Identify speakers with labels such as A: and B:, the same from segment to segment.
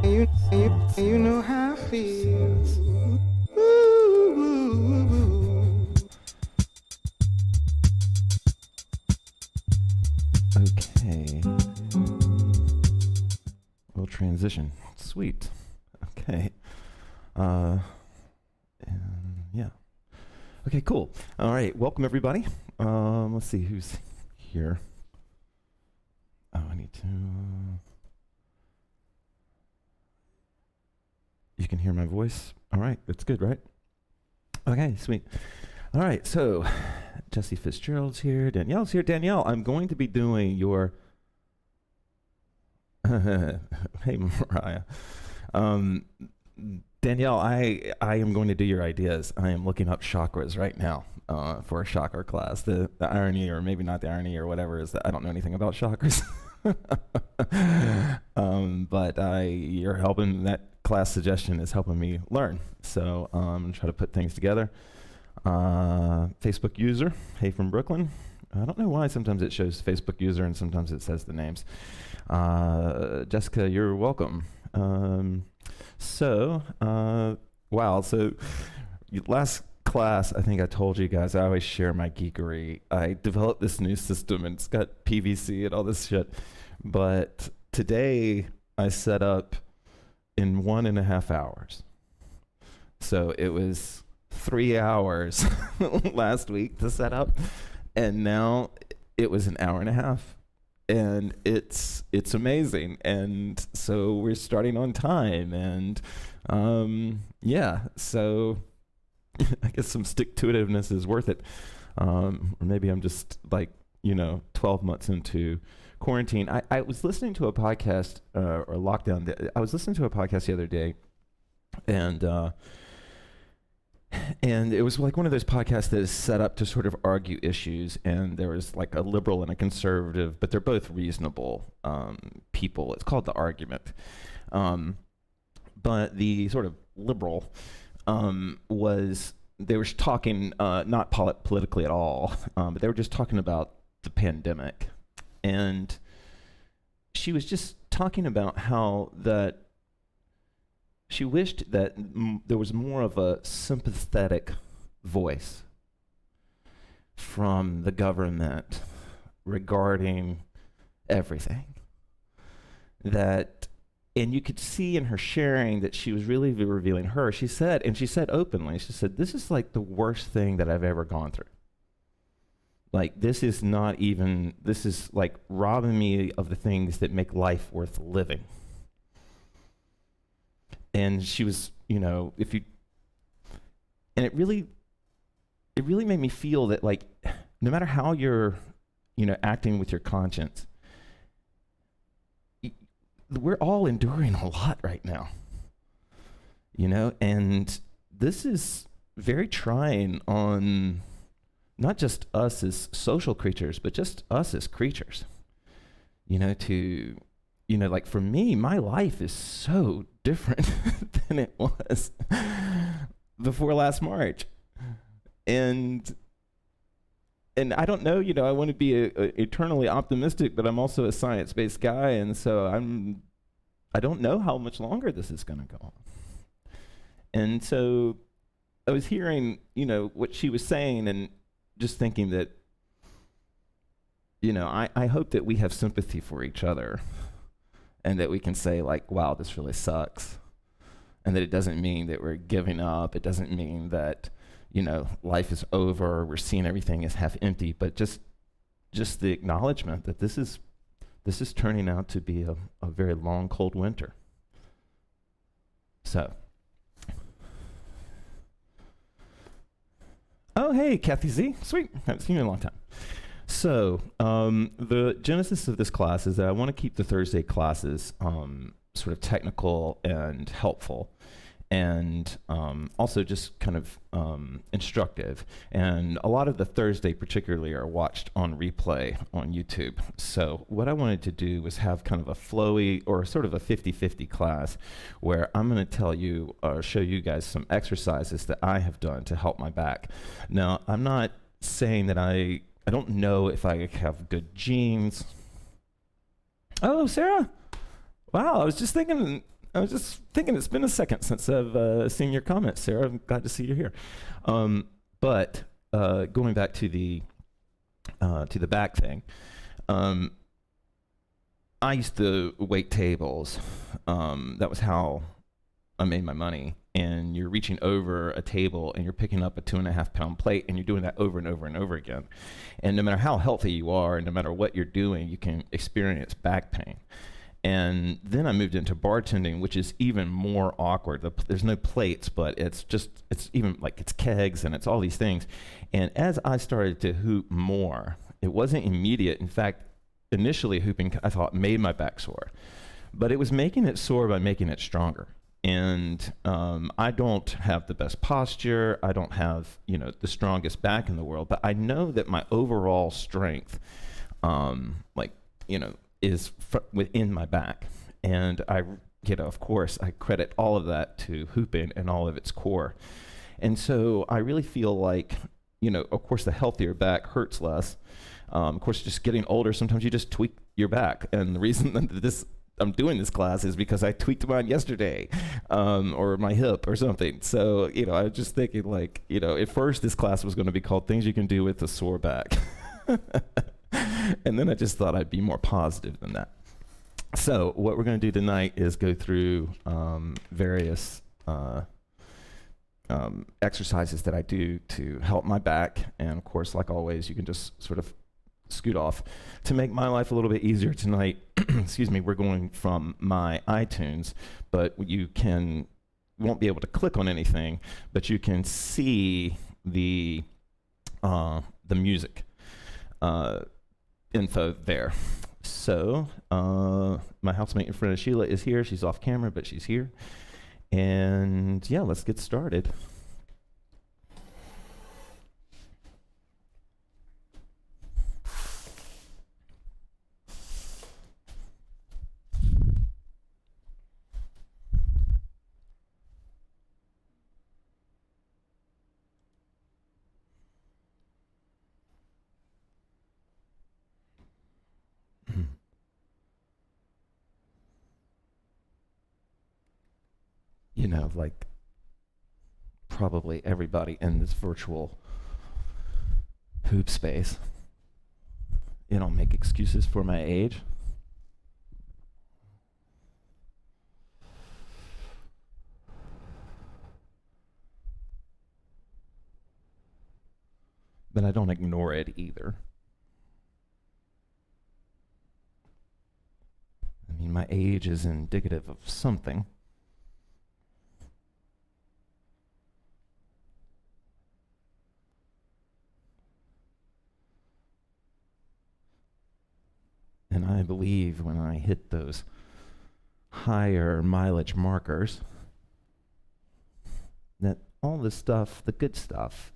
A: You know how I feel. Ooh.
B: Okay. We'll transition. Sweet. Okay. And yeah. Okay, cool. All right. Welcome, everybody. Let's see who's here. Oh, I need to. You can hear my voice? All right. That's good, right? Okay, sweet. All right. So, Jesse Fitzgerald's here. Danielle's here. Danielle, I'm going to be doing your. Hey, Mariah. Danielle, I am going to do your ideas. I am looking up chakras right now for a chakra class. The irony, or maybe not the irony, or whatever, is that I don't know anything about chakras. But you're helping. That class suggestion is helping me learn. So try to put things together. Facebook user, hey from Brooklyn. I don't know why sometimes it shows Facebook user and sometimes it says the names. Jessica, you're welcome. Wow, so last class, I think I told you guys, I always share my geekery. I developed this new system and it's got PVC and all this shit. But today I set up in 1.5 hours. So it was 3 hours last week to set up. And now it was an hour and a half. And it's amazing. And so we're starting on time. And yeah, so I guess some stick-to-itiveness is worth it. Or maybe I'm just 12 months into quarantine. I was listening to a podcast, or lockdown. I was listening to a podcast the other day. And it was like one of those podcasts that is set up to sort of argue issues, and there was like a liberal and a conservative, but they're both reasonable people. It's called The Argument. But the sort of liberal they were talking, not politically at all, but they were just talking about the pandemic. And she was just talking about how that she wished that there was more of a sympathetic voice from the government regarding everything. And you could see in her sharing that she was really revealing her. She said openly, she said, this is like the worst thing that I've ever gone through. Like, this is like robbing me of the things that make life worth living. And she was, and it really made me feel that, like, no matter how you're, acting with your conscience, we're all enduring a lot right now, and this is very trying on not just us as social creatures, but just us as creatures, like for me, my life is so different than it was before last March. And I don't know, I want to be eternally optimistic, but I'm also a science-based guy, and so I don't know how much longer this is going to go on. And so I was hearing, what she was saying, and just thinking that, I hope that we have sympathy for each other, and that we can say, like, wow, this really sucks. And that it doesn't mean that we're giving up. It doesn't mean that, life is over, we're seeing everything as half empty, but just the acknowledgement that this is turning out to be a very long, cold winter. So. Oh, hey, Kathy Z. Sweet. Haven't seen you in a long time. So the genesis of this class is that I want to keep the Thursday classes sort of technical and helpful, and also just kind of instructive. And a lot of the Thursday particularly are watched on replay on YouTube. So what I wanted to do was have kind of a flowy, or sort of a 50-50 class, where I'm going to tell you or show you guys some exercises that I have done to help my back. Now, I'm not saying that I don't know if I have good genes. Oh, Sarah. Wow, I was just thinking, I was just thinking it's been a second since I've seen your comments, Sarah. I'm glad to see you here. But going back to the back thing, I used to wait tables. That was how I made my money. And you're reaching over a table and you're picking up a 2.5 pound plate and you're doing that over and over and over again. And no matter how healthy you are and no matter what you're doing, you can experience back pain. And then I moved into bartending, which is even more awkward. There's no plates, but it's even like it's kegs and it's all these things. And as I started to hoop more, it wasn't immediate. In fact, initially hooping, I thought, made my back sore. But it was making it sore by making it stronger. And I don't have the best posture. I don't have, the strongest back in the world. But I know that my overall strength, is within my back. And I, of course, I credit all of that to hooping and all of its core. And so I really feel like, of course, the healthier back hurts less. Of course, just getting older, sometimes you just tweak your back. And the reason that I'm doing this class is because I tweaked mine yesterday, or my hip or something. So, I was just thinking at first this class was going to be called Things You Can Do with a Sore Back. And then I just thought I'd be more positive than that. So what we're going to do tonight is go through various exercises that I do to help my back. And of course, like always, you can just sort of scoot off. To make my life a little bit easier tonight, excuse me, we're going from my iTunes, but you won't be able to click on anything, but you can see the music info there. So my housemate and friend Sheila is here. She's off camera, but she's here. And yeah, let's get started. Like probably everybody in this virtual hoop space, make excuses for my age. But I don't ignore it either. I mean, my age is indicative of something. And I believe when I hit those higher mileage markers, that all the stuff, the good stuff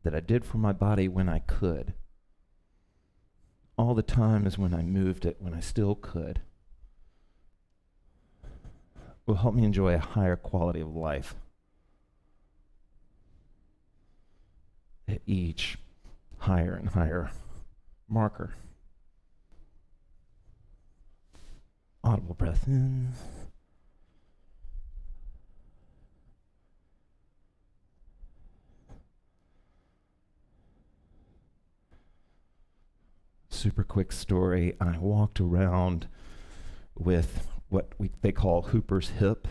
B: that I did for my body when I could, all the times when I moved it, when I still could, will help me enjoy a higher quality of life at each higher and higher marker. Audible breath in. Super quick story. I walked around with what they call Hooper's hip.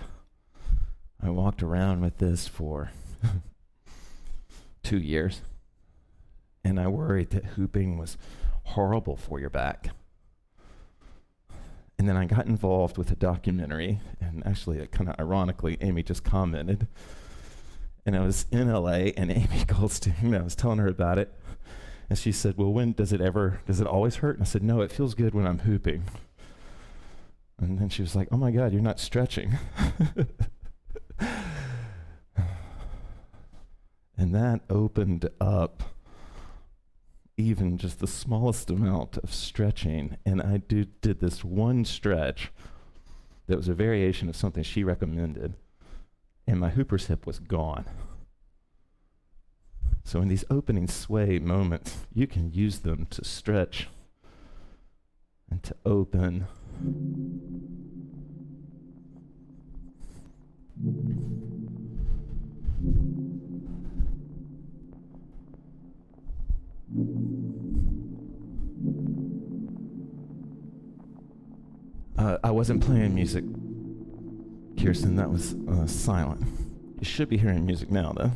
B: I walked around with this for 2 years. And I worried that hooping was horrible for your back. And then I got involved with a documentary, and actually, kind of ironically, Amy just commented. And I was in LA, and Amy Goldstein, I was telling her about it, and she said, well, does it always hurt? And I said, no, it feels good when I'm hooping. And then she was like, oh my God, you're not stretching. And that opened up even just the smallest amount of stretching. And I did this one stretch that was a variation of something she recommended, and my Hooper's hip was gone. So in these opening sway moments, you can use them to stretch and to open wasn't playing music, Kirsten. That was silent. You should be hearing music now, though.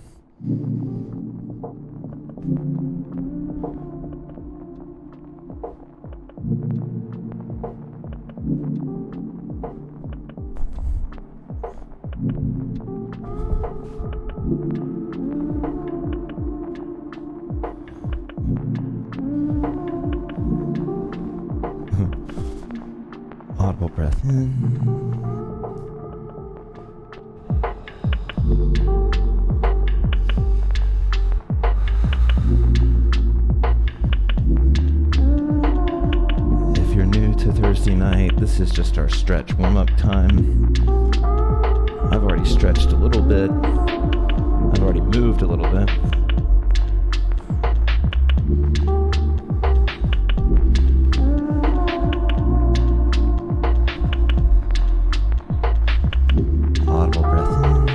B: Audible breath in. If you're new to Thursday night, this is just our stretch warm-up time. I've already stretched a little bit. I've already moved a little bit. Audible breath in.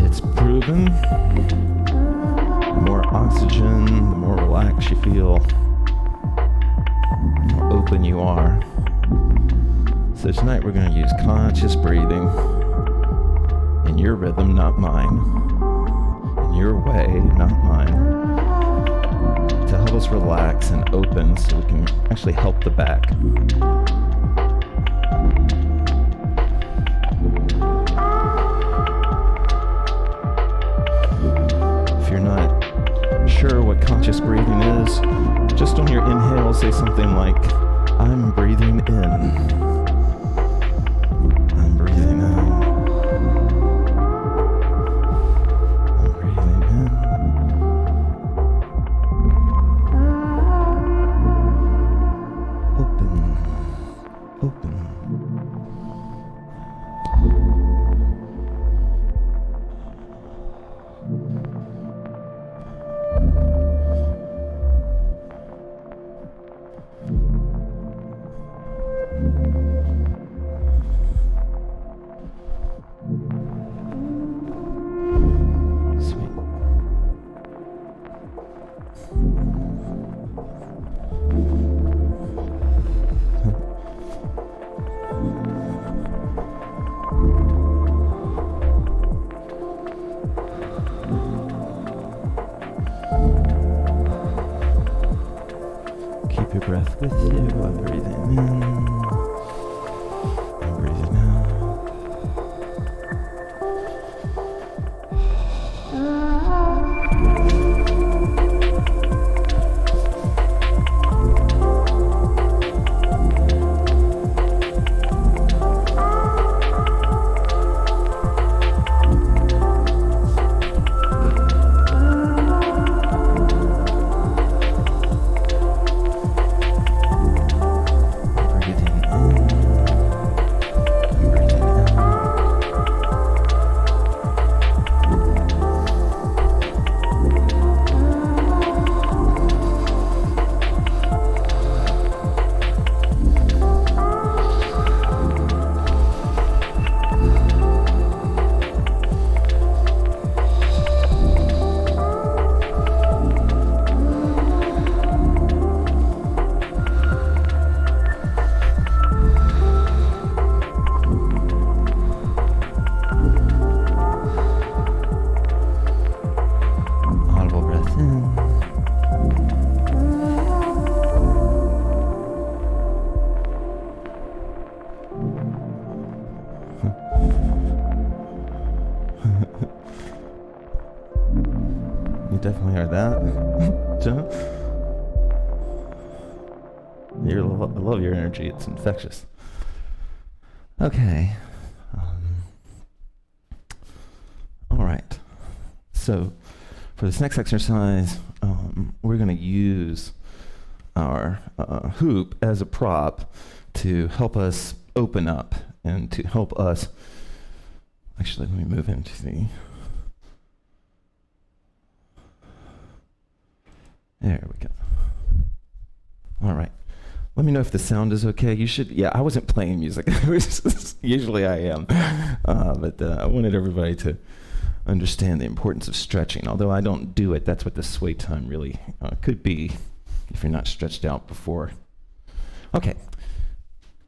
B: It's proven. The more oxygen, the more relaxed you feel, the more open you are. So tonight we're going to use conscious breathing. In your rhythm, not mine. In your way, not mine. To help us relax and open so we can actually help the back. If you're not sure what conscious breathing is, just on your inhale, say something like, I'm breathing in. I'm breathing out. Open. Sweet. Keep your breath with you. I'm breathing in. I'm breathing out. You definitely are that. Jenna? I love your energy. It's infectious. Okay. All right. So for this next exercise, we're going to use our hoop as a prop to help us open up and to help us. Actually, let me move into the. There we go. All right. Let me know if the sound is okay. You should, yeah, I wasn't playing music. Usually I am. But I wanted everybody to understand the importance of stretching. Although I don't do it, that's what the sway time really could be if you're not stretched out before. Okay,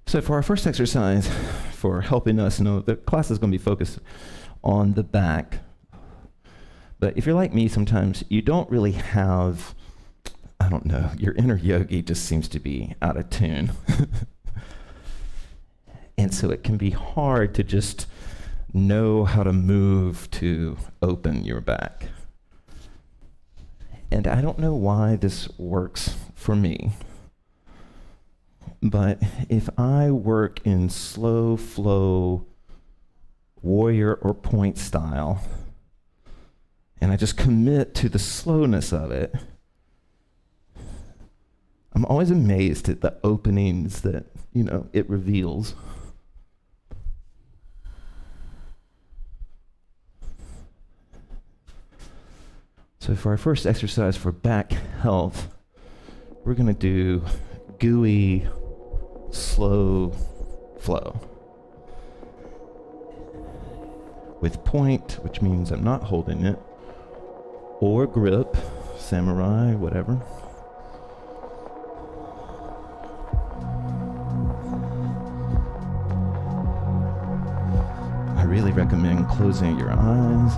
B: so for our first exercise, for helping us know, the class is going to be focused on the back. But if you're like me, sometimes you don't really have, I don't know, your inner yogi just seems to be out of tune. And so it can be hard to just know how to move to open your back. And I don't know why this works for me, but if I work in slow flow, warrior or point style, and I just commit to the slowness of it, I'm always amazed at the openings that, it reveals. So for our first exercise for back health, we're going to do gooey, slow flow. With point, which means I'm not holding it, or grip, samurai, whatever. I really recommend closing your eyes.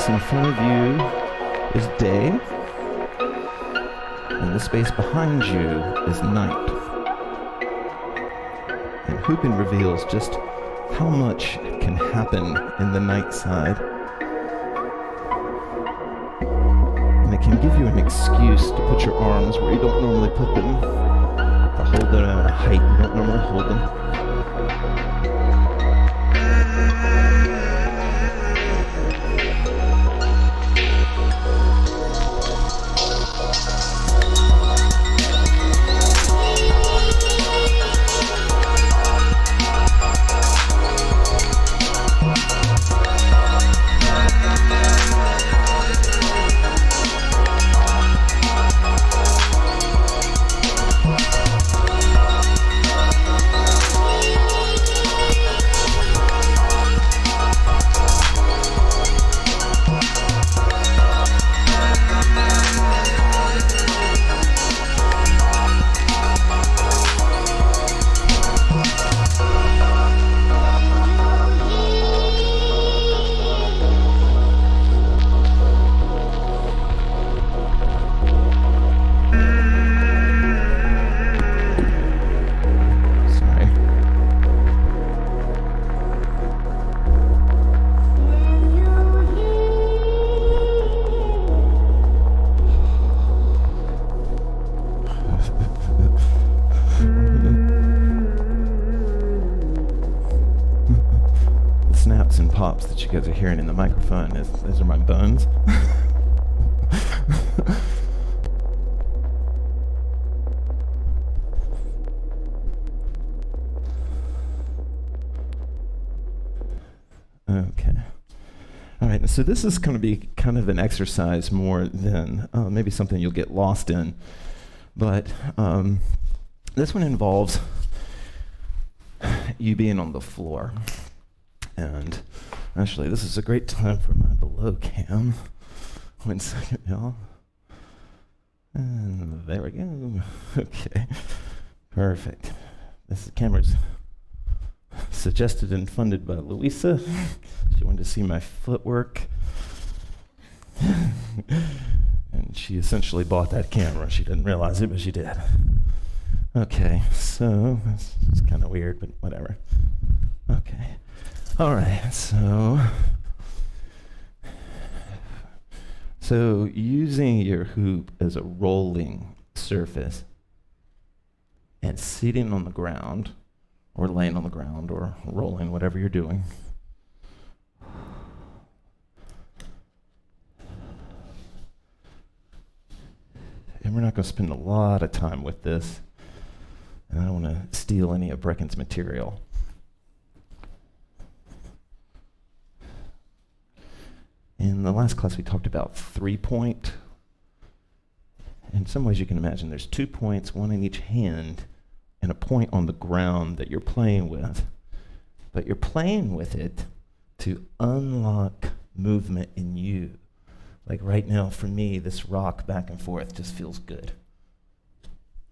B: In front of you is day, and the space behind you is night. And hooping reveals just how much can happen in the night side. And it can give you an excuse to put your arms where you don't normally put them, to hold them at a height you don't normally hold them. Pops that you guys are hearing in the microphone, those are my bones. Okay. All right, so this is going to be kind of an exercise more than maybe something you'll get lost in. But this one involves you being on the floor. And actually, this is a great time for my below cam. 1 second, y'all. And there we go. Okay, perfect. This camera's suggested and funded by Louisa. She wanted to see my footwork. And she essentially bought that camera. She didn't realize it, but she did. Okay, so it's kind of weird, but whatever. Okay. All right, so using your hoop as a rolling surface and sitting on the ground or laying on the ground or rolling, whatever you're doing. And we're not going to spend a lot of time with this. And I don't want to steal any of Brecken's material. In the last class, we talked about 3-point. In some ways, you can imagine there's 2 points, one in each hand, and a point on the ground that you're playing with. But you're playing with it to unlock movement in you. Like right now, for me, this rock back and forth just feels good.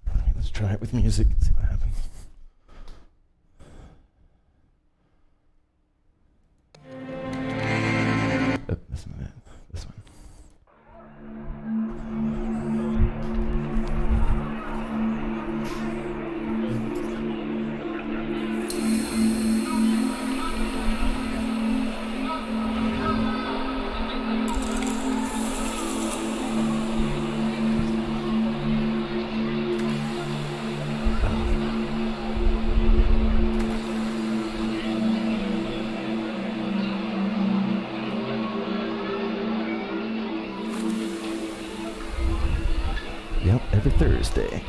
B: All right, let's try it with music and see what happens. Oh, this one. This one. Yep, every Thursday.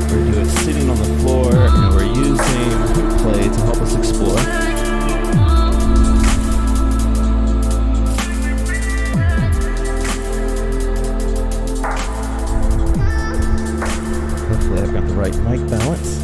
B: We're doing sitting on the floor, and we're using hoop play to help us explore. Hopefully I've got the right mic balance.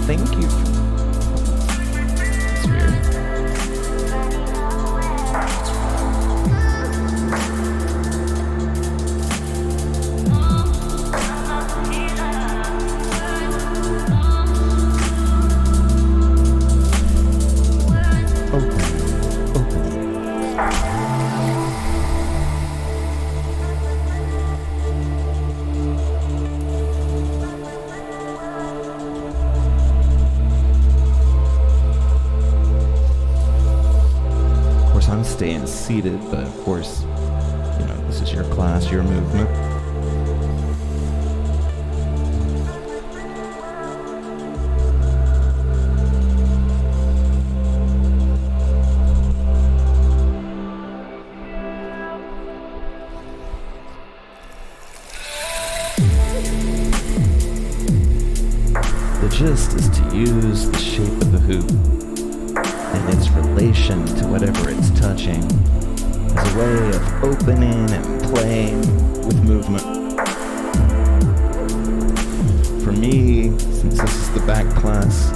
B: Thank you. That's weird. I'm staying seated, but of course, you know, this is your class, your movement. The gist is to use the shape of the hoop and its relation to whatever it's touching as a way of opening and playing with movement. For me, since this is the back class,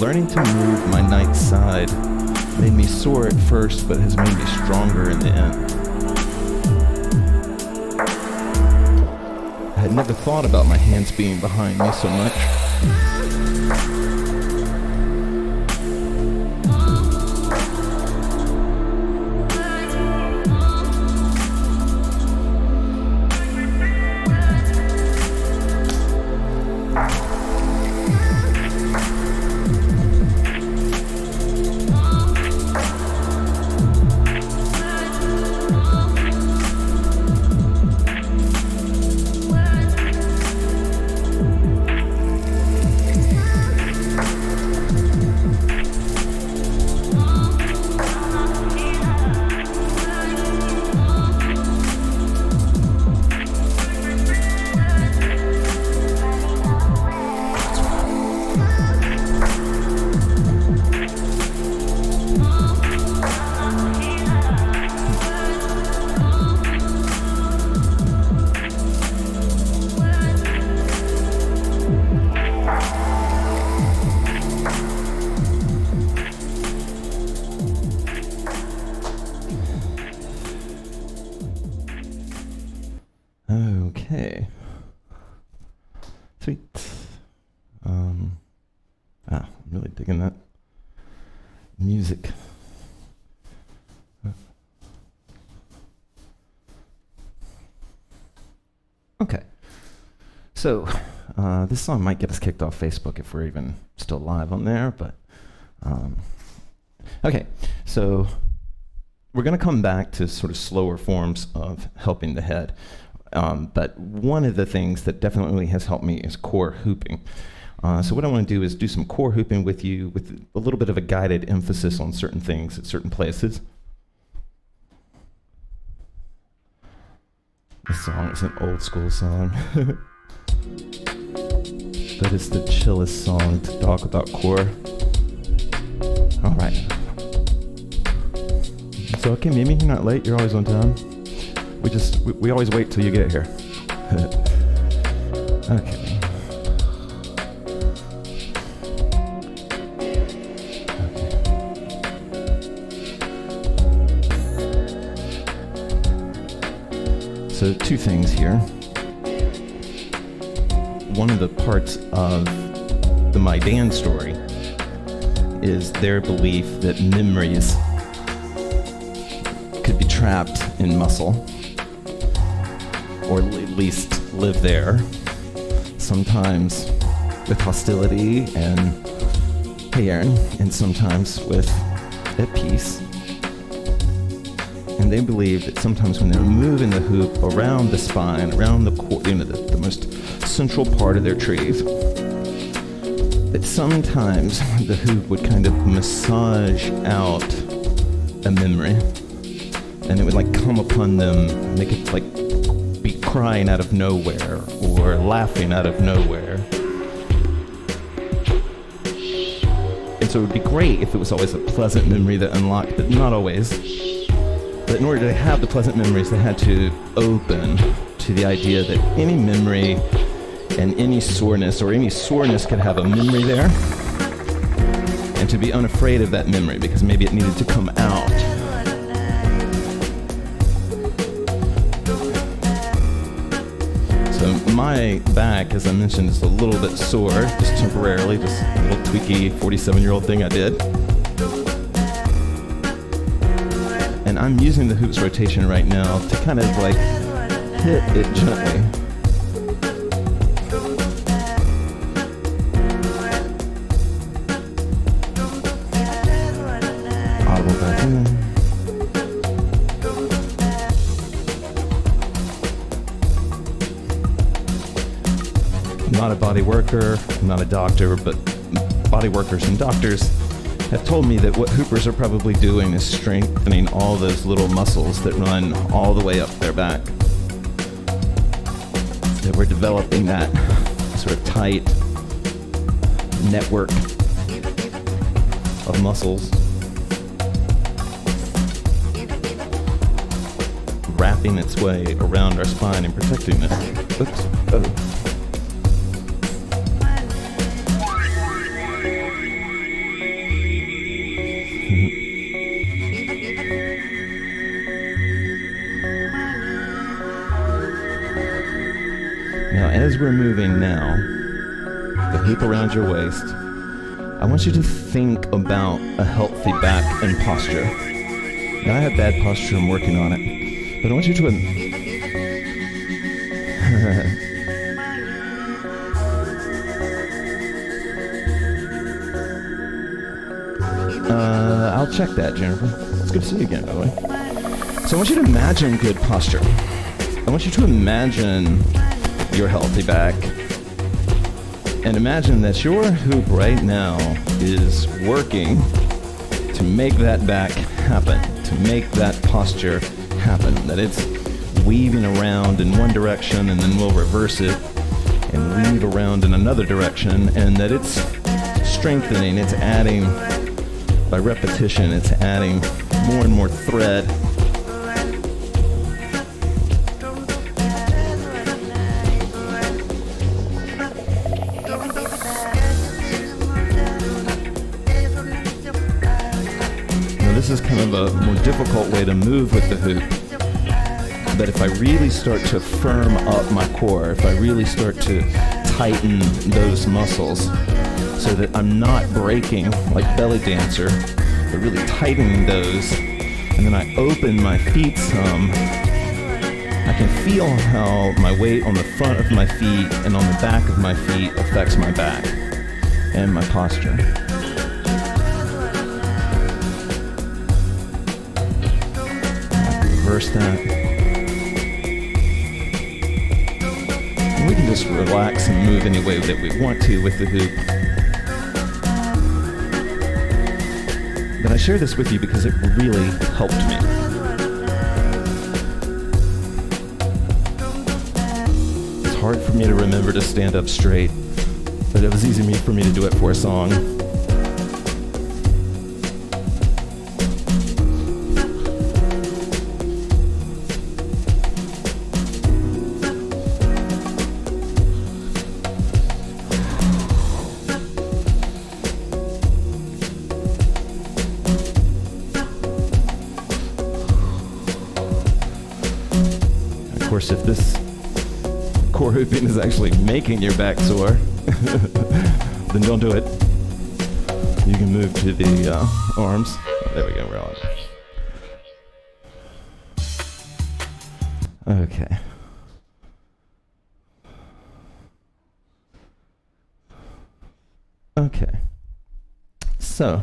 B: learning to move my night side made me sore at first, but has made me stronger in the end. I had never thought about my hands being behind me so much. Okay. So, this song might get us kicked off Facebook if we're even still live on there, but, okay. So, we're going to come back to sort of slower forms of helping the head. But one of the things that definitely has helped me is core hooping. So what I want to do is do some core hooping with you with a little bit of a guided emphasis on certain things at certain places. This song is an old school song. But it's the chillest song to talk about core. All right. So, okay, Mimi, you're not late. You're always on time. We always wait till you get here. Okay. So, two things here. One of the parts of the My Dan story is their belief that memories could be trapped in muscle, or at least live there, sometimes with hostility and pain, and sometimes with at peace. And they believe that sometimes when they're moving the hoop around the spine, around the core, the most central part of their trees, that sometimes the hoop would kind of massage out a memory, and it would like come upon them, and they could like be crying out of nowhere or laughing out of nowhere. And so it would be great if it was always a pleasant memory that unlocked, but not always. But in order to have the pleasant memories, they had to open to the idea that any memory and any soreness, or any soreness could have a memory there, and to be unafraid of that memory because maybe it needed to come out. So my back, as I mentioned, is a little bit sore, just temporarily, just a little tweaky 47-year-old thing I did. And I'm using the hoops rotation right now to kind of like hit it gently. Audible back in. I'm not a body worker, I'm not a doctor, but body workers and doctors have told me that what hoopers are probably doing is strengthening all those little muscles that run all the way up their back. That we're developing that sort of tight network of muscles, wrapping its way around our spine and protecting it. Oops. Oh. Now, as we're moving now, the hoop around your waist, I want you to think about a healthy back and posture. Now, I have bad posture, I'm working on it, but I want you to... I'll check that, Jennifer. It's good to see you again, by the way. So I want you to imagine good posture. I want you to imagine your healthy back. And imagine that your hoop right now is working to make that back happen, to make that posture happen, that it's weaving around in one direction and then we'll reverse it and weave around in another direction, and that it's strengthening, it's adding, by repetition, it's adding more and more thread. This is kind of a more difficult way to move with the hoop. But if I really start to firm up my core, if I really start to tighten those muscles so that I'm not breaking like belly dancer, but really tightening those, and then I open my feet some, I can feel how my weight on the front of my feet and on the back of my feet affects my back and my posture. Reverse that. And we can just relax and move any way that we want to with the hoop. But I share this with you because it really helped me. It's hard for me to remember to stand up straight, but it was easy for me to do it for a song. Of course, if this core hooping is actually making your back sore, then don't do it. You can move to the arms. There we go, we're on. Okay. Okay. So,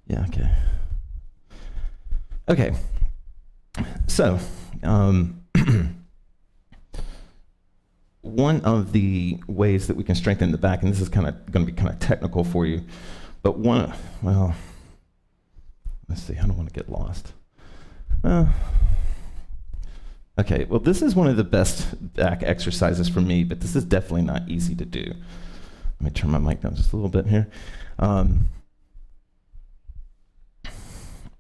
B: yeah, okay. Okay, so one of the ways that we can strengthen the back, and this is going to be kind of technical for you, but well, let's see, I don't want to get lost. Okay, well, this is one of the best back exercises for me, but this is definitely not easy to do. Let me turn my mic down just a little bit here.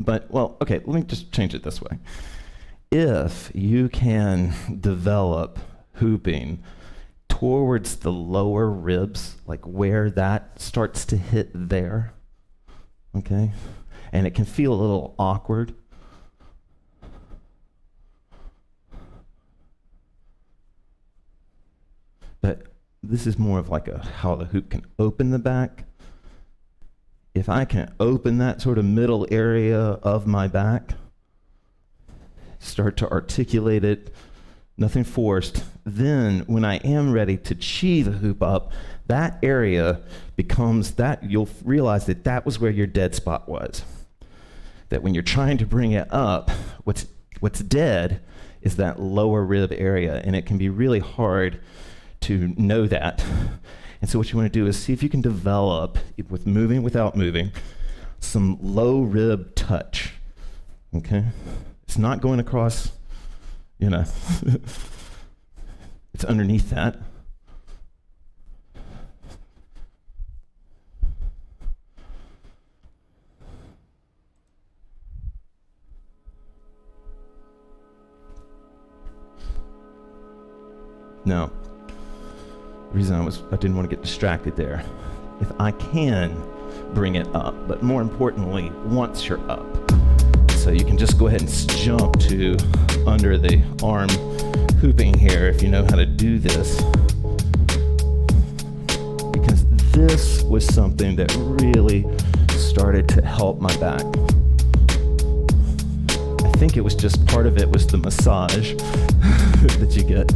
B: But, well, okay, let me just change it this way. If you can develop hooping towards the lower ribs, like where that starts to hit there, okay, and it can feel a little awkward, but this is more of like how the hoop can open the back. If I can open that sort of middle area of my back, start to articulate it, nothing forced, then when I am ready to chee the hoop up, that area becomes that, you'll realize that that was where your dead spot was. That when you're trying to bring it up, what's dead is that lower rib area, and it can be really hard to know that. And so what you want to do is see if you can develop, with moving without moving, some low rib touch, okay? It's not going across, it's underneath that. Now, the reason I didn't want to get distracted there. If I can bring it up, but more importantly, once you're up. So you can just go ahead and jump to under the arm hooping here if you know how to do this. Because this was something that really started to help my back. I think it was just part of it was the massage that you get.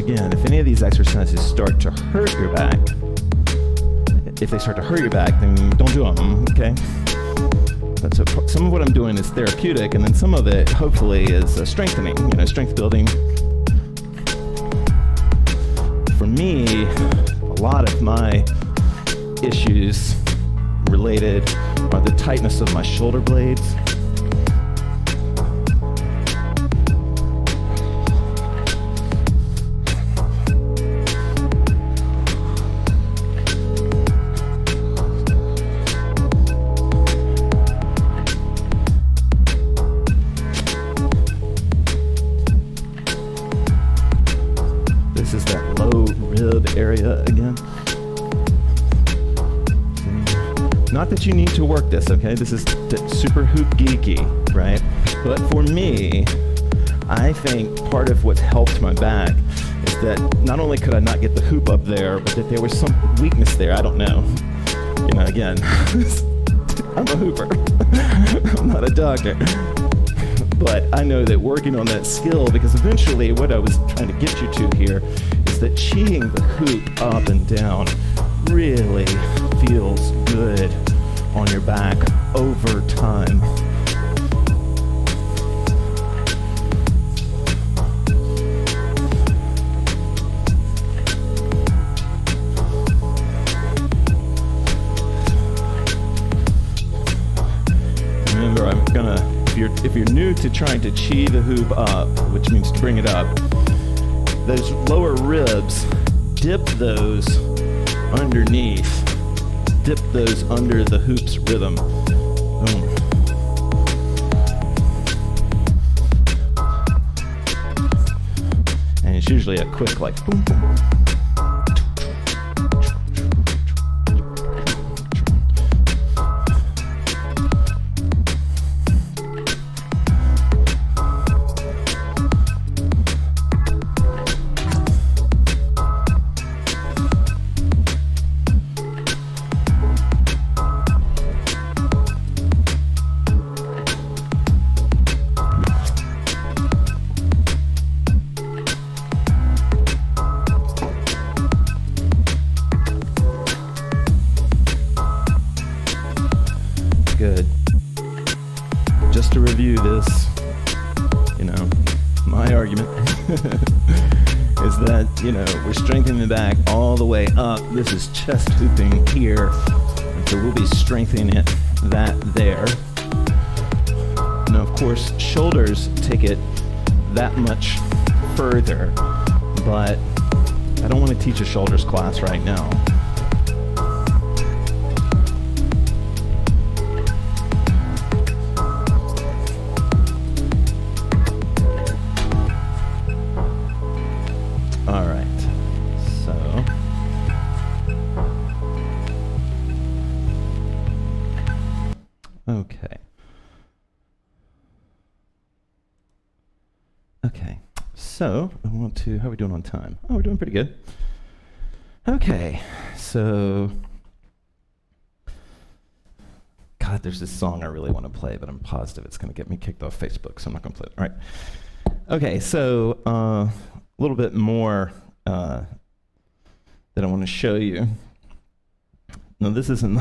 B: If any of these exercises start to hurt your back, then don't do them, okay? So some of what I'm doing is therapeutic, and then some of it, hopefully, is strengthening, strength building. For me, a lot of my issues related are the tightness of my shoulder blades. This is that low rib area again. Not that you need to work this, okay? This is super hoop geeky, right? But for me, I think part of what helped my back is that not only could I not get the hoop up there, but that there was some weakness there. I don't know. You know, again, I'm a hooper. I'm not a doctor. But I know that working on that skill, because eventually what I was trying to get you to here is that cheating the hoop up and down really feels good on your back over time. Remember, I'm gonna, if you're new to trying to chi the hoop up, which means to bring it up, those lower ribs, dip those underneath. Dip those under the hoop's rhythm. Boom. And it's usually a quick like boom, boom. Good. Just to review this, you know, my argument is that, you know, we're strengthening the back all the way up. This is chest hooping here. And so we'll be strengthening that there. Now, of course, shoulders take it that much further, but I don't want to teach a shoulders class right now. Okay, so I want to, how are we doing on time? Oh, we're doing pretty good. Okay, so, God, there's this song I really want to play, but I'm positive it's going to get me kicked off Facebook, so I'm not going to play it. All right. Okay, so a little bit more that I want to show you. No, this isn't,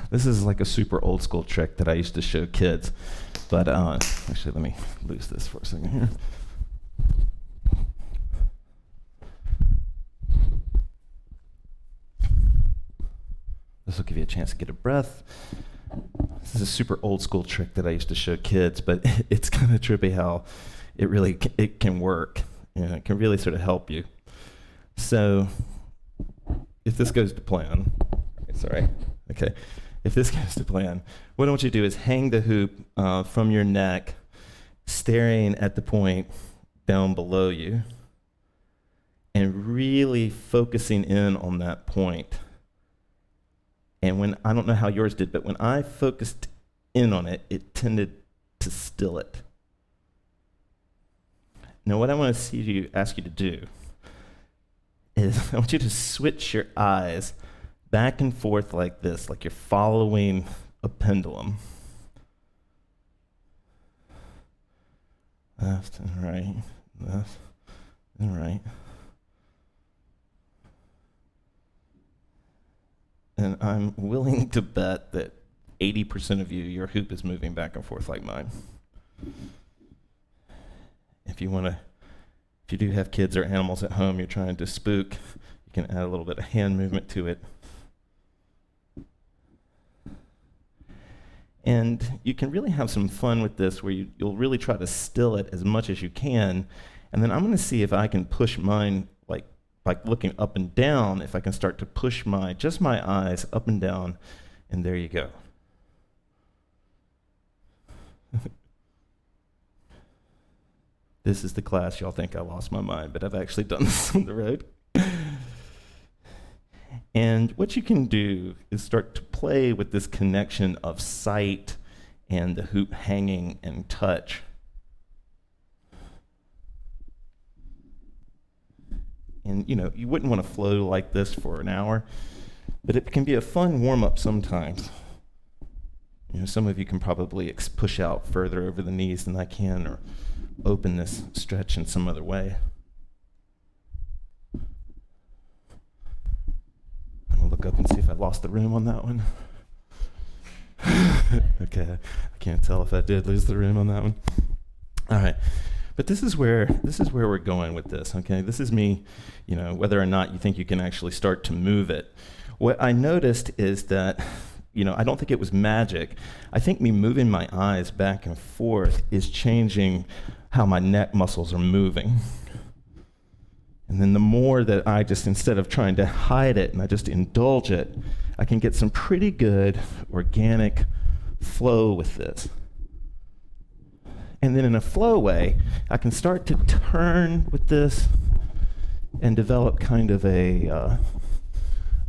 B: this is like a super old school trick that I used to show kids, but actually let me lose this for a second here. This will give you a chance to get a breath. This is a super old school trick that I used to show kids, but it's kind of trippy how it really it can work. You know, it can really sort of help you. So if this goes to plan, sorry, okay. If this goes to plan, what I want you to do is hang the hoop from your neck, staring at the point down below you, and really focusing in on that point. And when, I don't know how yours did, but when I focused in on it, it tended to still it. Now what I want to ask you to do is I want you to switch your eyes back and forth like this, like you're following a pendulum. Left and right, left and right. And I'm willing to bet that 80% of you, your hoop is moving back and forth like mine. If you do have kids or animals at home you're trying to spook, you can add a little bit of hand movement to it. And you can really have some fun with this where you'll really try to still it as much as you can. And then I'm going to see if I can push mine by looking up and down, if I can start to push just my eyes up and down, and there you go. This is the class y'all think I lost my mind, but I've actually done this on the road. And what you can do is start to play with this connection of sight and the hoop hanging and touch. And you wouldn't want to flow like this for an hour, but it can be a fun warm-up sometimes. Some of you can probably push out further over the knees than I can, or open this stretch in some other way. I'm gonna look up and see if I lost the room on that one. Okay, I can't tell if I did lose the room on that one. All right, but this is where we're going with this. Okay, this is me. Whether or not you think you can actually start to move it. What I noticed is that, I don't think it was magic. I think me moving my eyes back and forth is changing how my neck muscles are moving. And then the more that I just, instead of trying to hide it and I just indulge it, I can get some pretty good organic flow with this. And then in a flow way, I can start to turn with this and develop kind of a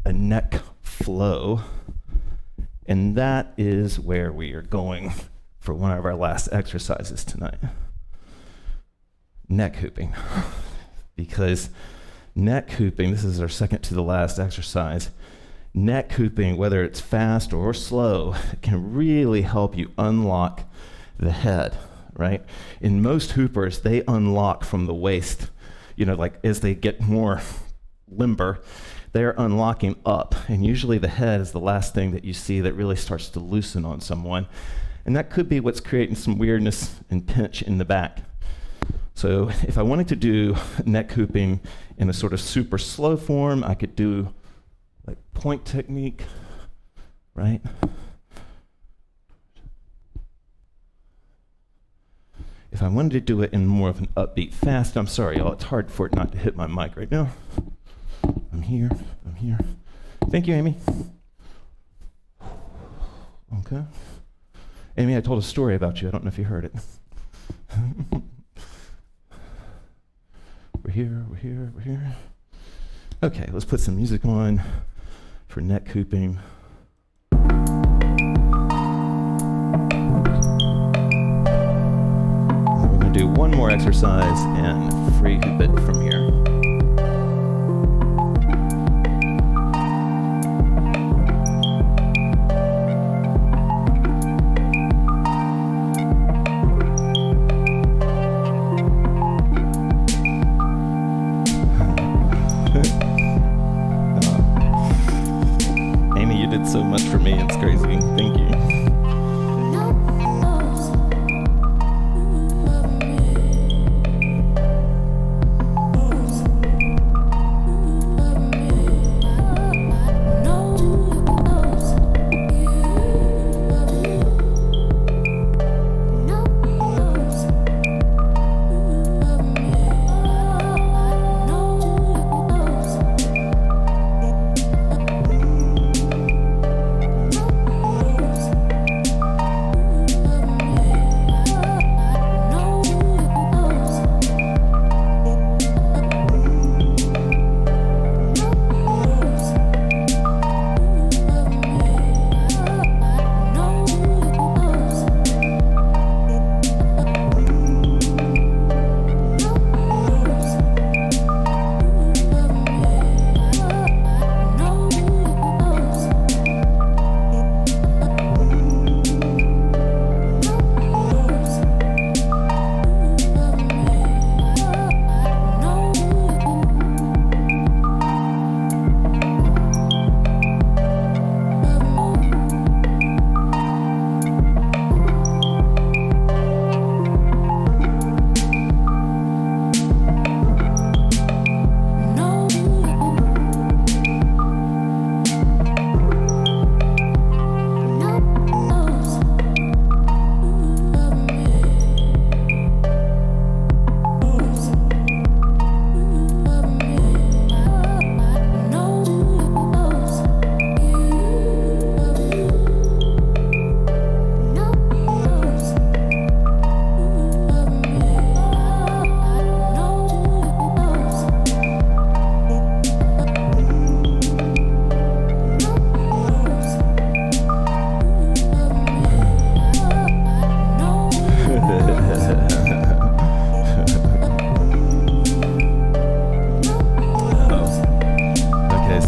B: neck flow. And that is where we are going for one of our last exercises tonight. Neck hooping. Because neck hooping, this is our second to the last exercise. Neck hooping, whether it's fast or slow, can really help you unlock the head, right? In most hoopers, they unlock from the waist. Like as they get more limber, they're unlocking up. And usually the head is the last thing that you see that really starts to loosen on someone. And that could be what's creating some weirdness and pinch in the back. So if I wanted to do neck hooping in a sort of super slow form, I could do like point technique, right? If I wanted to do it in more of an upbeat fast, I'm sorry, y'all, it's hard for it not to hit my mic right now. I'm here. Thank you, Amy. Okay. Amy, I told a story about you. I don't know if you heard it. We're here. Okay, let's put some music on for neck hooping. We're going to do one more exercise and free hoop it from here. Amy, you did so much for me. It's crazy. Thank you.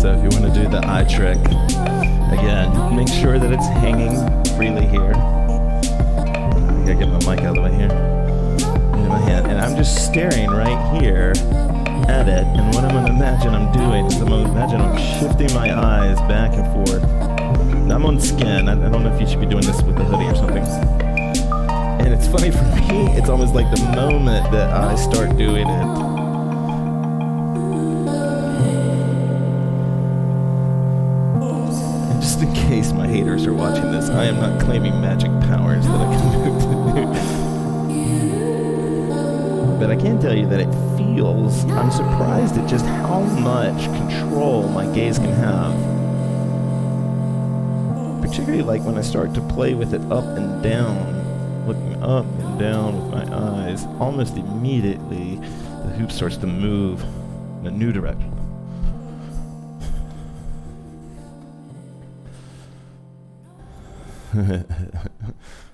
B: So if you want to do the eye trick, again, make sure that it's hanging freely here. I gotta get my mic out of the way here. In my hand, and I'm just staring right here at it, and what I'm going to imagine I'm doing is I'm going to imagine I'm shifting my eyes back and forth. Now, I'm on skin. I don't know if you should be doing this with a hoodie or something. And it's funny for me, it's almost like the moment that I start doing it. And just in case my haters are watching this, I am not claiming magic powers that I can do. But I can tell you that it feels, I'm surprised at just how much control my gaze can have. Particularly like when I start to play with it up and down, looking up and down with my eyes, almost immediately the hoop starts to move in a new direction.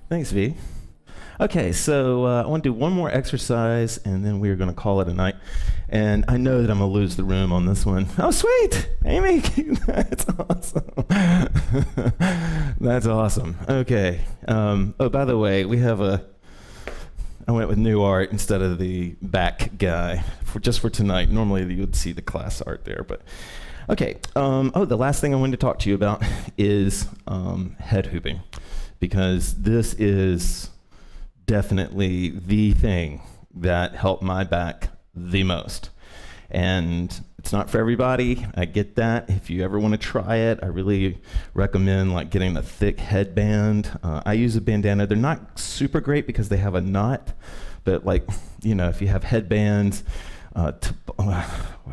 B: Thanks, V. Okay, so I want to do one more exercise, and then we're going to call it a night. And I know that I'm going to lose the room on this one. Oh, sweet! Amy, that's awesome. That's awesome. Okay. Oh, by the way, we have I went with new art instead of the back guy, just for tonight. Normally, you would see the class art there, but... Okay. The last thing I wanted to talk to you about is head hooping, because this is definitely the thing that helped my back the most. And it's not for everybody. I get that. If you ever want to try it, I really recommend like getting a thick headband. I use a bandana. They're not super great because they have a knot, but like, you know, if you have headbands, I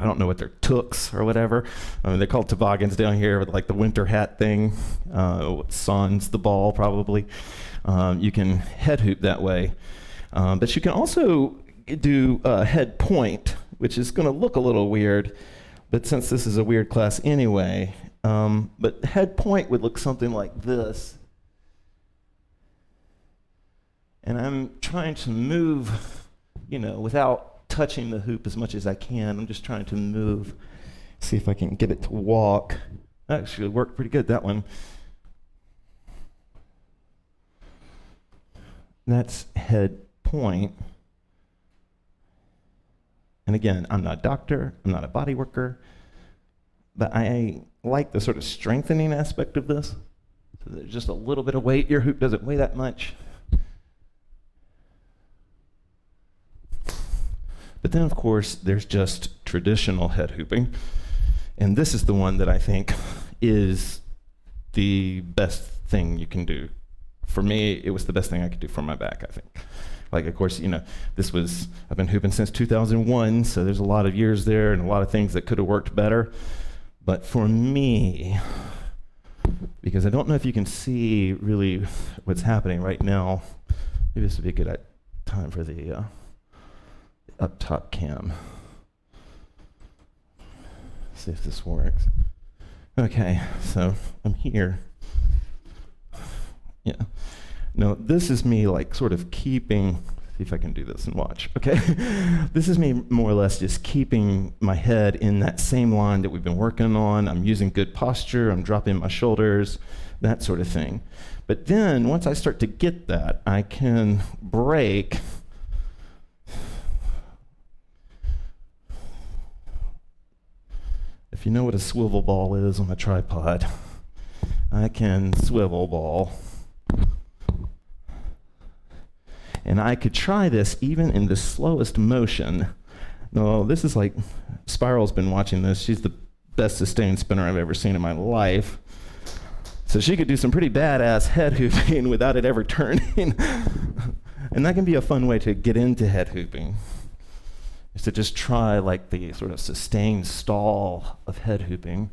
B: don't know what they're tooks or whatever. I mean, they're called toboggans down here with like the winter hat thing. Sans the ball probably. You can head hoop that way. But you can also do head point, which is going to look a little weird. But since this is a weird class anyway, but head point would look something like this. And I'm trying to move, you know, without touching the hoop as much as I can. I'm just trying to move, see if I can get it to walk. Actually, it worked pretty good, that one. That's head point. And again, I'm not a doctor, I'm not a body worker, but I like the sort of strengthening aspect of this. So there's just a little bit of weight. Your hoop doesn't weigh that much. But then, of course, there's just traditional head hooping. And this is the one that I think is the best thing you can do. For me, it was the best thing I could do for my back, I think. Like, of course, you know, I've been hooping since 2001, so there's a lot of years there and a lot of things that could have worked better. But for me, because I don't know if you can see really what's happening right now, maybe this would be a good time for the up top cam. See if this works. Okay, so I'm here. Yeah. No, this is me like sort of keeping, see if I can do this and watch, okay? This is me more or less just keeping my head in that same line that we've been working on. I'm using good posture, I'm dropping my shoulders, that sort of thing. But then once I start to get that, I can break. If you know what a swivel ball is on a tripod, I can swivel ball. And I could try this even in the slowest motion. No, this is like, Spiral's been watching this. She's the best sustained spinner I've ever seen in my life. So she could do some pretty badass head hooping without it ever turning. And that can be a fun way to get into head hooping, is to just try like the sort of sustained stall of head hooping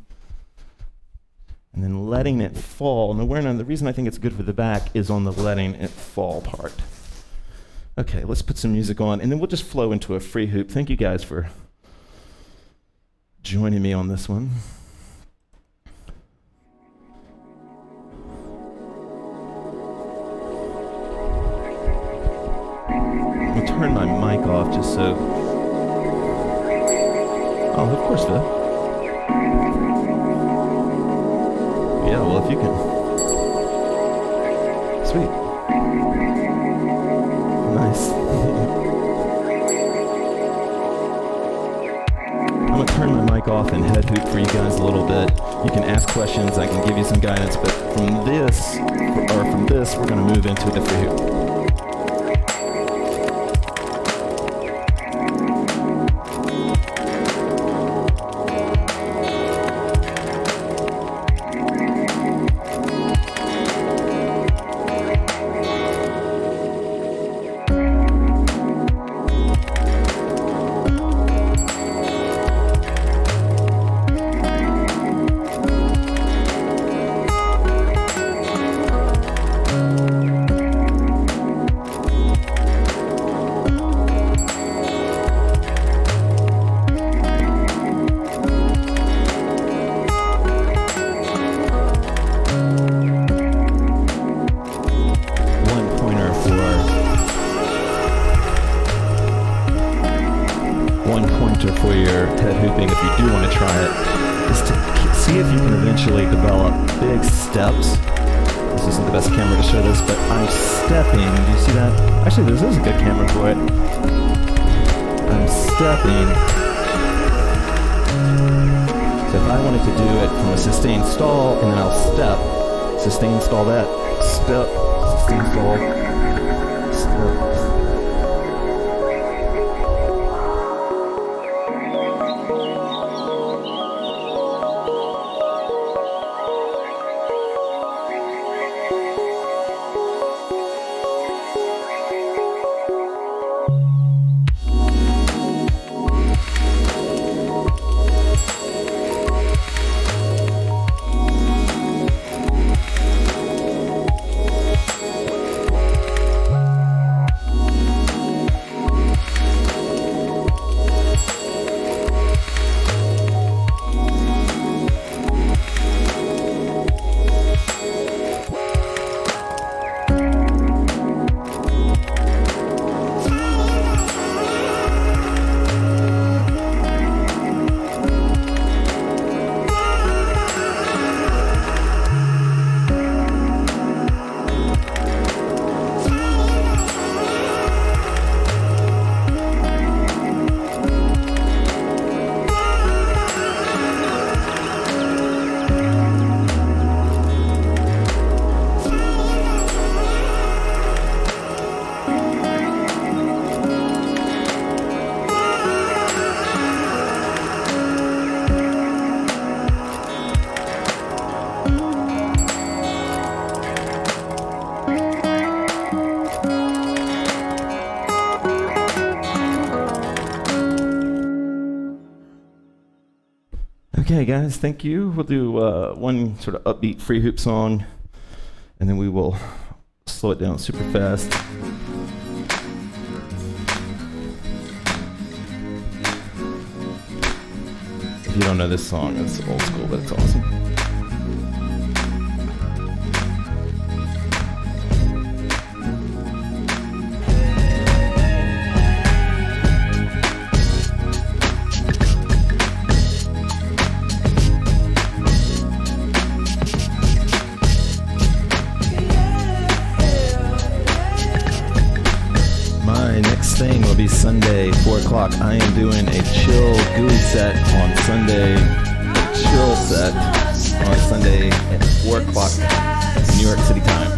B: and then letting it fall. And the reason I think it's good for the back is on the letting it fall part. Okay, let's put some music on, and then we'll just flow into a free hoop. Thank you guys for joining me on this one. I'll turn my mic off just so... Oh, of course, Phil. well, if you can. Sweet. Nice. I'm going to turn my mic off and head hoop for you guys a little bit. You can ask questions, I can give you some guidance, but from this, we're going to move into the free hoop. For your head hooping, if you do want to try it, is to see if you can eventually develop big steps. This isn't the best camera to show this, but I'm stepping. Do you see that? Actually, this is a good camera for it. I'm stepping. So if I wanted to do it from a sustained stall, and then I'll step, sustain, stall that, step, sustain, stall, step. Okay, guys, thank you. We'll do one sort of upbeat free hoop song, and then we will slow it down super fast. If you don't know this song, it's old school, but it's awesome. Thing will be Sunday, 4 o'clock. I am doing a chill gooey set on Sunday. Chill set on Sunday at 4 o'clock New York City time.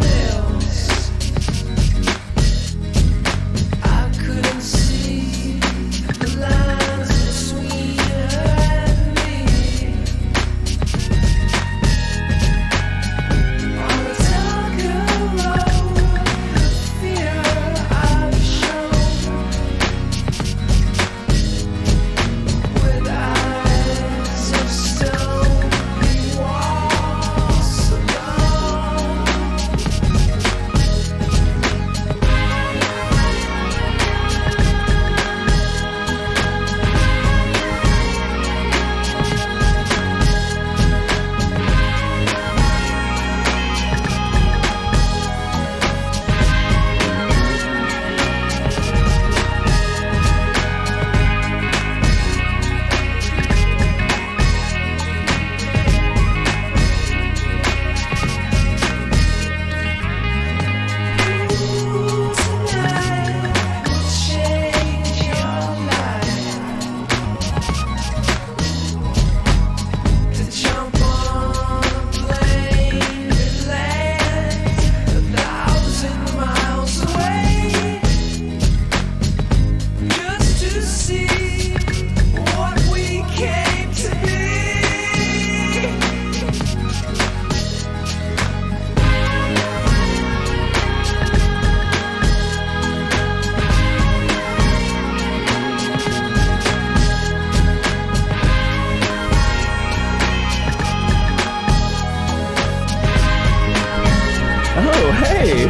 B: Oh, hey!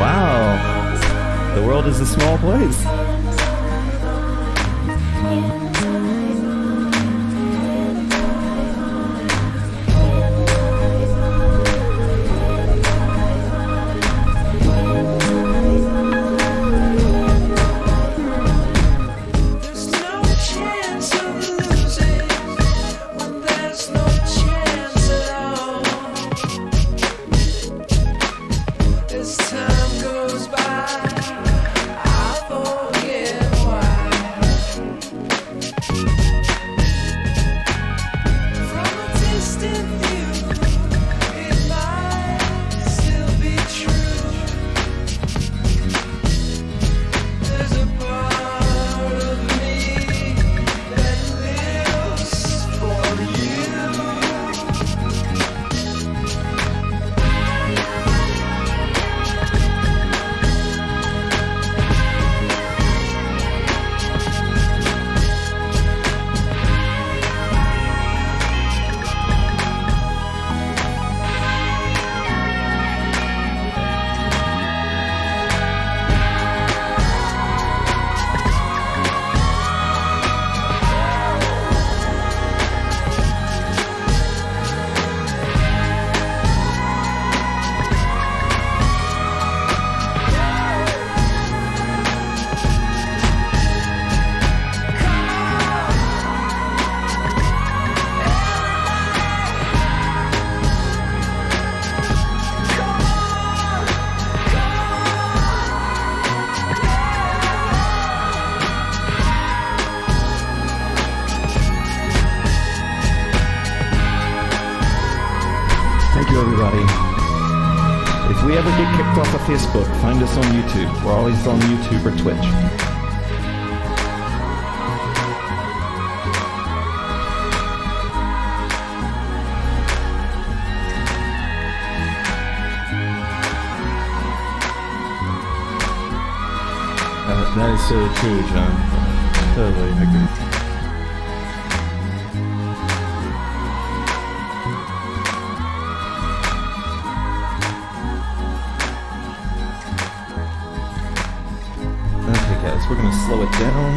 B: Wow. The world is a small place. Everybody. If we ever get kicked off of Facebook, find us on YouTube. We're always on YouTube or Twitch. That is so true, John. Totally agree. We're going to slow it down,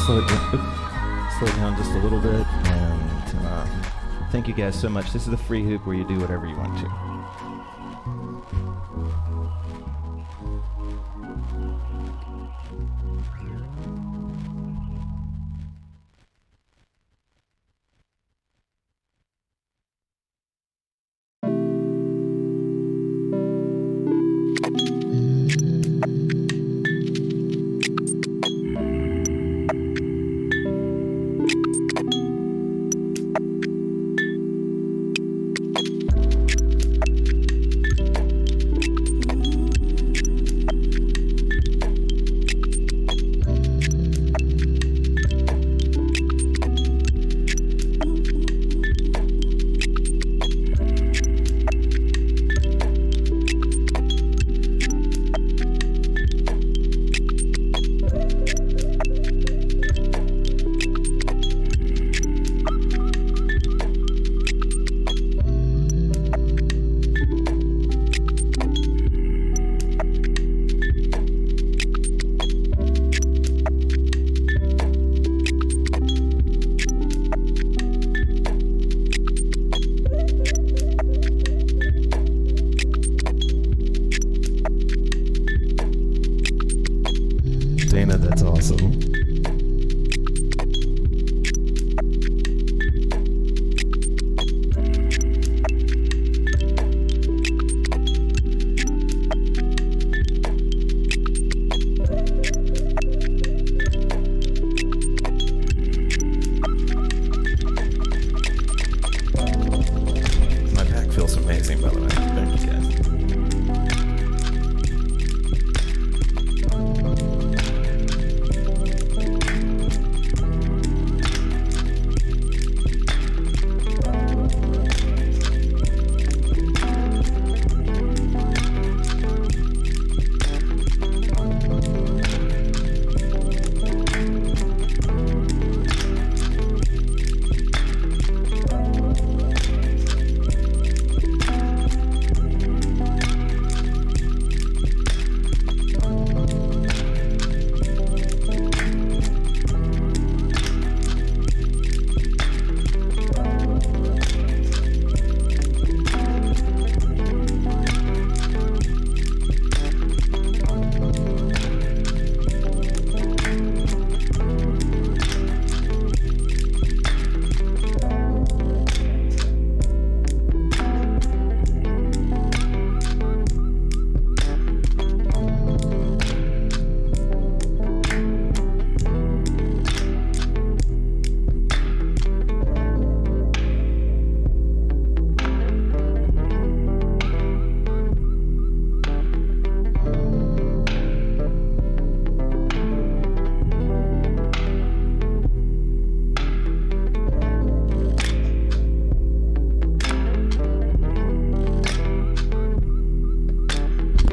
B: slow it down just a little bit, and thank you guys so much. This is the free hoop where you do whatever you want to.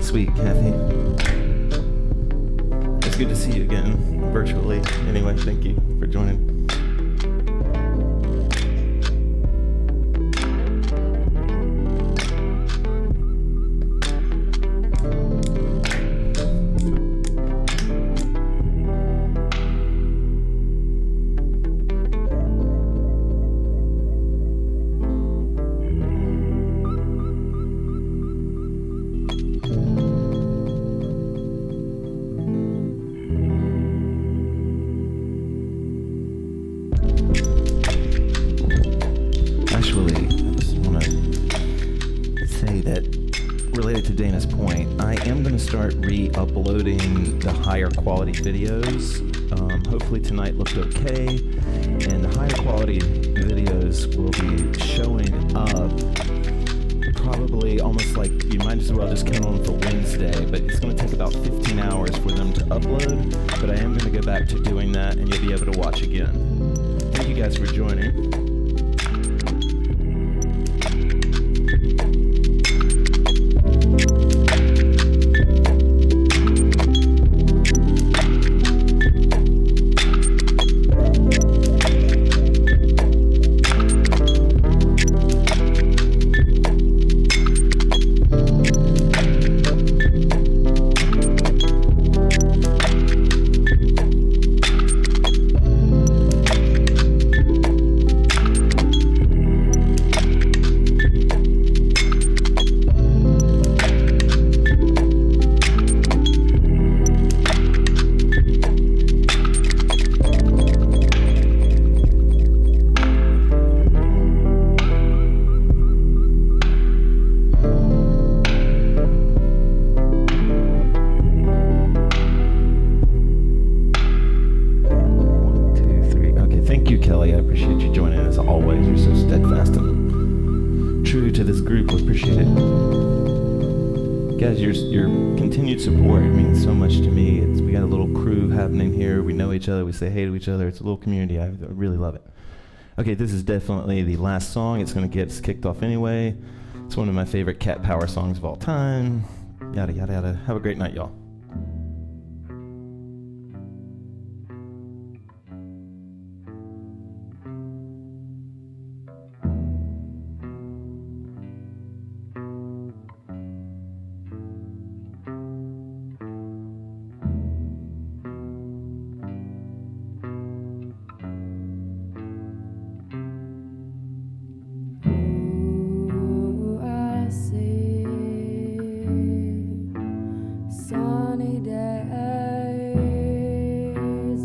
B: sweet, Kathy. It's good to see you again, virtually. Anyway, thank you for joining. Actually, I just want to say that, related to Dana's point, I am going to start re-uploading the higher quality videos. Hopefully tonight looked okay, and the higher quality videos will be showing up probably almost like you might as well just count on them for Wednesday, but it's going to take about 15 hours for them to upload, but I am going to go back to doing that, and you'll be able to watch again. Thank you guys for joining. Kelly, I appreciate you joining as always. You're so steadfast and true to this group. We appreciate it. Guys, your continued support means so much to me. We got a little crew happening here. We know each other. We say hey to each other. It's a little community. I really love it. Okay, this is definitely the last song. It's going to get us kicked off anyway. It's one of my favorite Cat Power songs of all time. Yada, yada, yada. Have a great night, y'all.
C: Sunny days,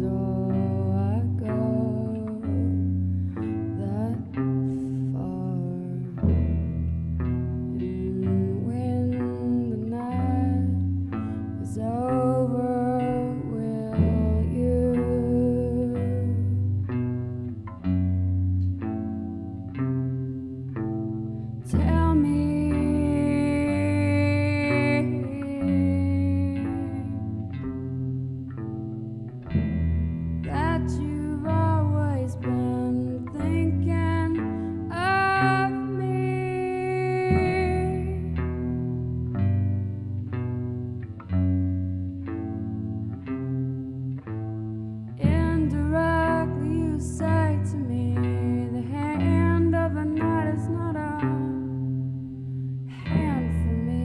C: oh, I go that far. And when the night is over, will you tell me that you've always been thinking of me? Indirectly you say to me, the hand of the night is not a hand for me.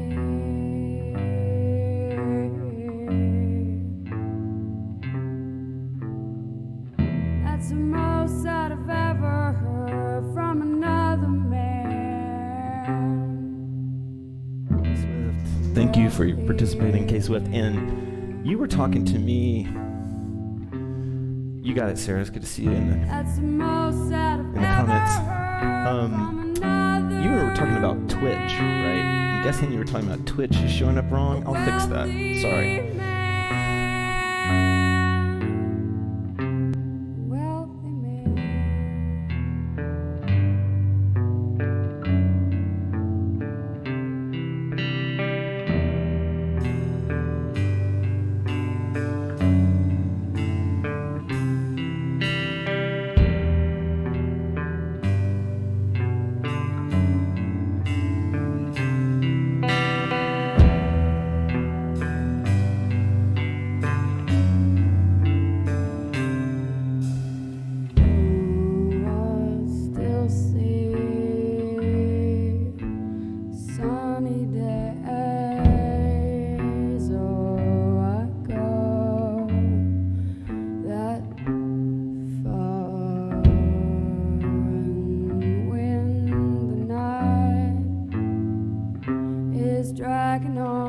C: That's the most that I've ever heard from another man.
B: Swift. Thank you for participating, K Swift. And you were talking to me. You got it, Sarah. It's good to see you in
C: That's the most that I've
B: the
C: ever
B: comments.
C: heard from another.
B: You were talking about Twitch, right? I'm guessing you were talking about Twitch is showing up wrong. I'll fix that. Sorry.
C: Wealthy man. Wealthy man. dragging on.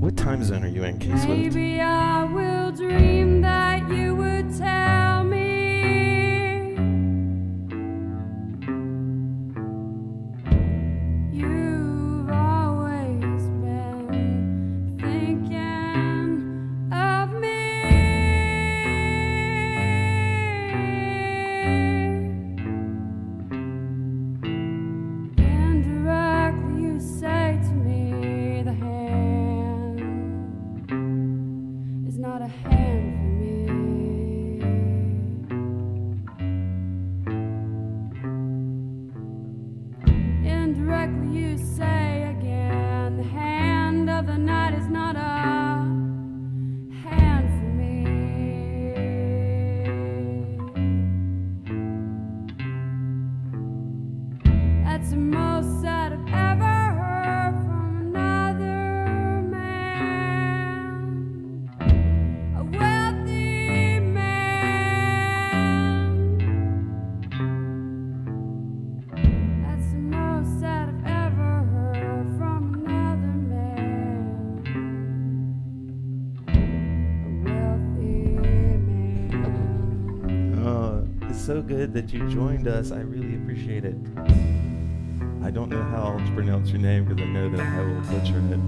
B: What time zone are you in, K-Swift?
C: Maybe I will dream that you would tell me you've always been thinking of me. Indirectly you say to me the hand is not a hand for me. Indirectly you say again, the hand of the night is not a hand for me. That's the most that I've ever heard from another man. A wealthy man. That's the most that I've ever heard from another man. A wealthy man.
B: Oh, it's so good that you joined us. I really appreciate it. I don't know how to pronounce your name because I know that I will butcher it.